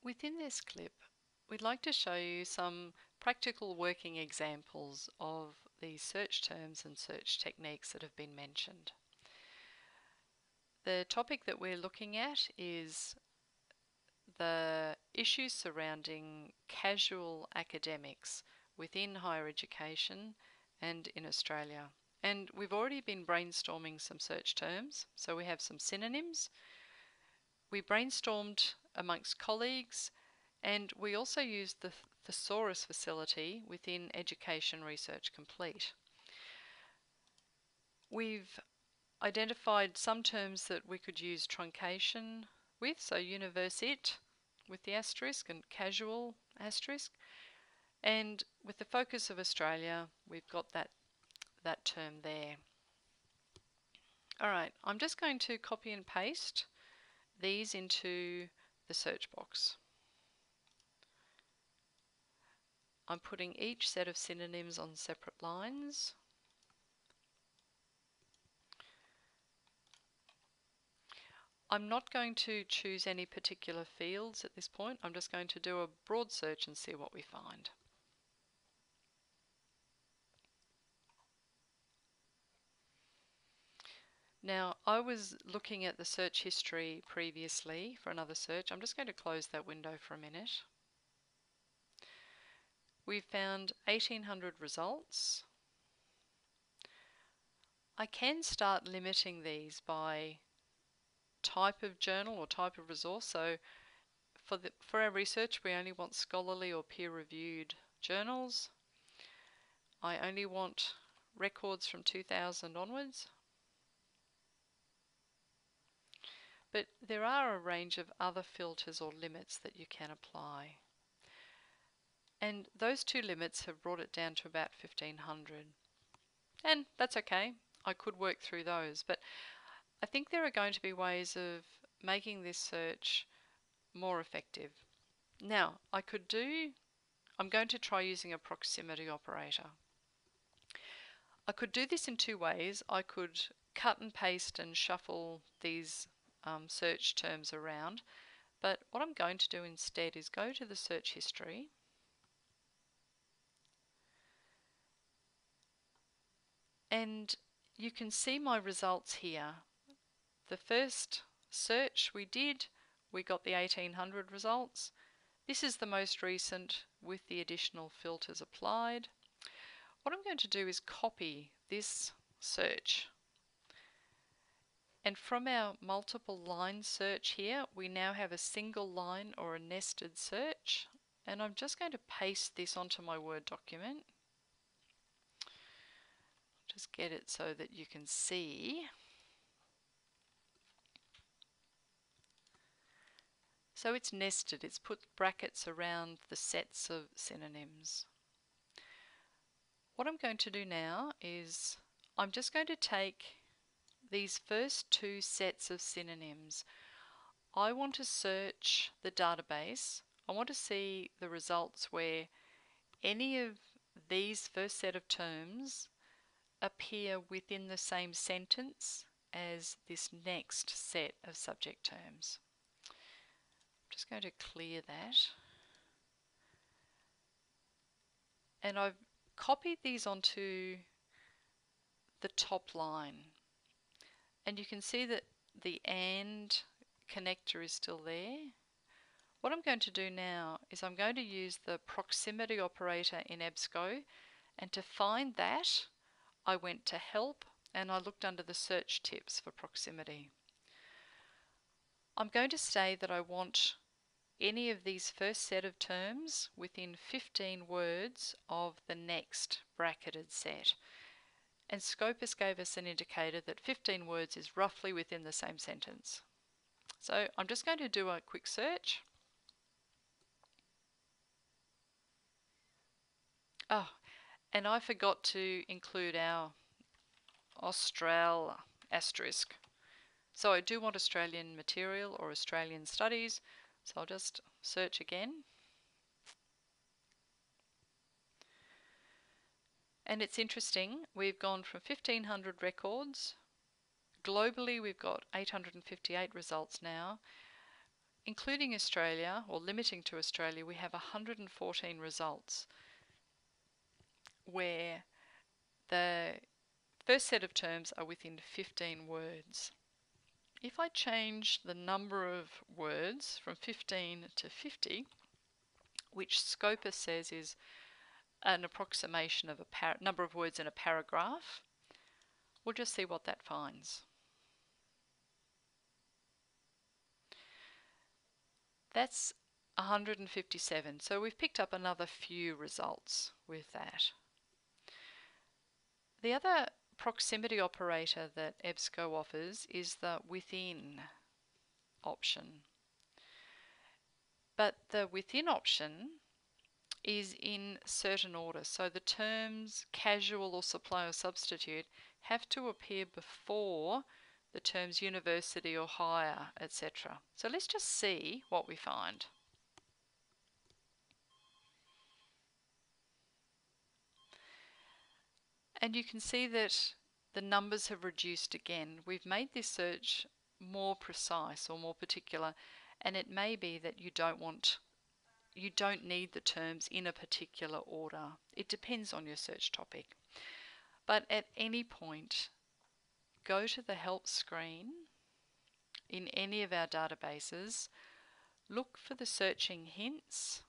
Within this clip, we'd like to show you some practical working examples of the search terms and search techniques that have been mentioned. The topic that we're looking at is the issues surrounding casual academics within higher education and in Australia. And we've already been brainstorming some search terms, so we have some synonyms. We brainstormed amongst colleagues, and we also used the thesaurus facility within Education Research Complete. We've identified some terms that we could use truncation with, so universit with the asterisk and casual asterisk. And with the focus of Australia, we've got that term there. Alright, I'm just going to copy and paste these into the search box. I'm putting each set of synonyms on separate lines. I'm not going to choose any particular fields at this point. I'm just going to do a broad search and see what we find. Now, I was looking at the search history previously for another search. I'm just going to close that window for a minute. We've found 1800 results. I can start limiting these by type of journal or type of resource. So for our research, we only want scholarly or peer-reviewed journals. I only want records from 2000 onwards. But there are a range of other filters or limits that you can apply. And those two limits have brought it down to about 1500. And that's okay. I could work through those. But I think there are going to be ways of making this search more effective. Now, I'm going to try using a proximity operator. I could do this in two ways. I could cut and paste and shuffle these search terms around, but what I'm going to do instead is go to the search history and you can see my results here. The first search we did, we got the 1800 results. This is the most recent with the additional filters applied. What I'm going to do is copy this search. And from our multiple line search here, we now have a single line or a nested search. And I'm just going to paste this onto my Word document. Just get it so that you can see. So it's nested, it's put brackets around the sets of synonyms. What I'm going to do now is I'm just going to take these first two sets of synonyms. I want to search the database. I want to see the results where any of these first set of terms appear within the same sentence as this next set of subject terms. I'm just going to clear that. And I've copied these onto the top line. And you can see that the AND connector is still there. What I'm going to do now is I'm going to use the proximity operator in EBSCO, and to find that I went to Help and I looked under the search tips for proximity. I'm going to say that I want any of these first set of terms within 15 words of the next bracketed set. And Scopus gave us an indicator that 15 words is roughly within the same sentence. So I'm just going to do a quick search. Oh, and I forgot to include our Austral asterisk. So I do want Australian material or Australian studies, so I'll just search again. And it's interesting, we've gone from 1500 records. Globally, we've got 858 results now. including Australia, or limiting to Australia, we have 114 results where the first set of terms are within 15 words. If I change the number of words from 15 to 50, which Scopus says is an approximation of a number of words in a paragraph, we'll just see what that finds. That's 157, so we've picked up another few results with that. The other proximity operator that EBSCO offers is the within option. But the within option is in certain order. So the terms casual or supply or substitute have to appear before the terms university or higher, etc. So let's just see what we find. And you can see that the numbers have reduced again. We've made this search more precise or more particular, and it may be that you don't need the terms in a particular order. It depends on your search topic. But at any point, go to the help screen in any of our databases, look for the searching hints,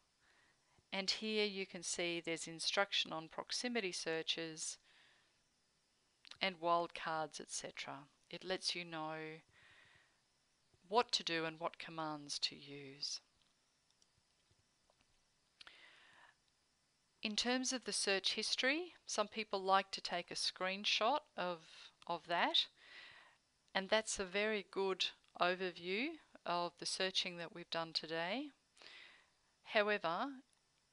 and here you can see there's instruction on proximity searches and wildcards, etc. It lets you know what to do and what commands to use. In terms of the search history, some people like to take a screenshot of that, and that's a very good overview of the searching that we've done today. However,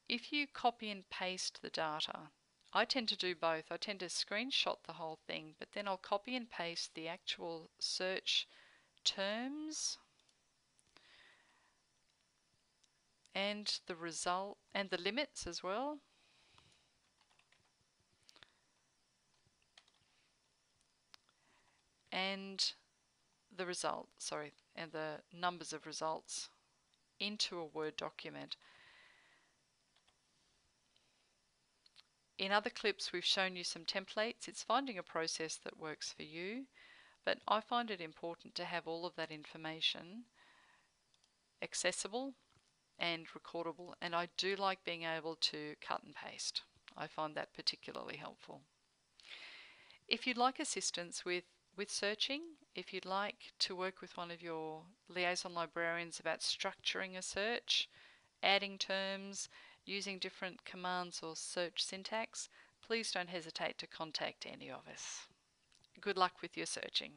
if you copy and paste the data, I tend to do both. I tend to screenshot the whole thing, but then I'll copy and paste the actual search terms and the result and the limits as well. And the result, and the numbers of results into a Word document. In other clips we've shown you some templates. It's finding a process that works for you, but I find it important to have all of that information accessible and recordable, and I do like being able to cut and paste. I find that particularly helpful. If you'd like assistance with searching, if you'd like to work with one of your liaison librarians about structuring a search, adding terms, using different commands or search syntax, please don't hesitate to contact any of us. Good luck with your searching.